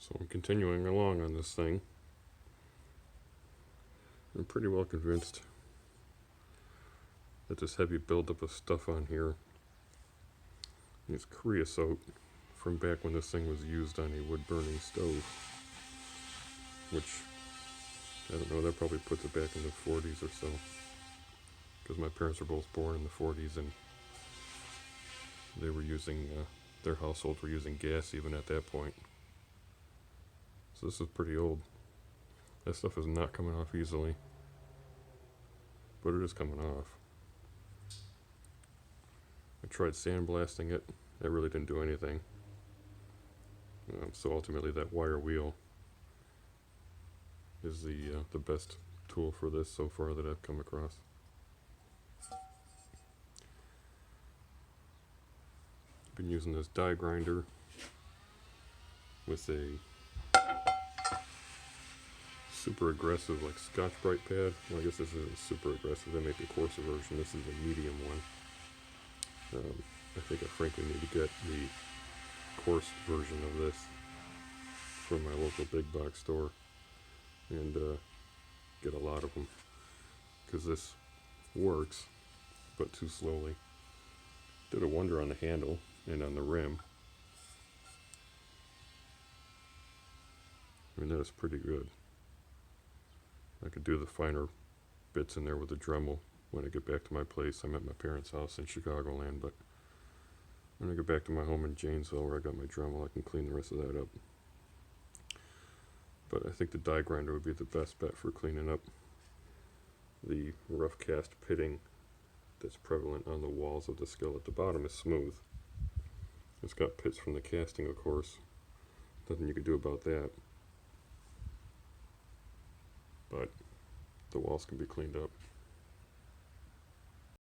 So I'm continuing along on this thing. I'm pretty well convinced that this heavy buildup of stuff on here is creosote from back when this thing was used on a wood-burning stove. Which, I don't know, that probably puts it back in the 40s or so. Because my parents were both born in the 40s and they were using, their households were using gas even at that point. So this is pretty old. That stuff is not coming off easily. But it is coming off. I tried sandblasting it. That really didn't do anything. So ultimately that wire wheel is the best tool for this so far that I've come across. I've been using this die grinder with a super aggressive like Scotch-Brite pad. Well, I guess this isn't super aggressive. They make a coarser version. This is a medium one. I think I frankly need to get the coarse version of this from my local big box store and get a lot of them, because this works but too slowly. Did a wonder on the handle and on the rim. I mean, that is pretty good. I could do the finer bits in there with the Dremel when I get back to my place. I'm at my parents' house in Chicagoland, but when I get back to my home in Janesville where I got my Dremel, I can clean the rest of that up. But I think the die grinder would be the best bet for cleaning up the rough cast pitting that's prevalent on the walls of the skillet. The bottom is smooth. It's got pits from the casting, of course. Nothing you can do about that. But the walls can be cleaned up.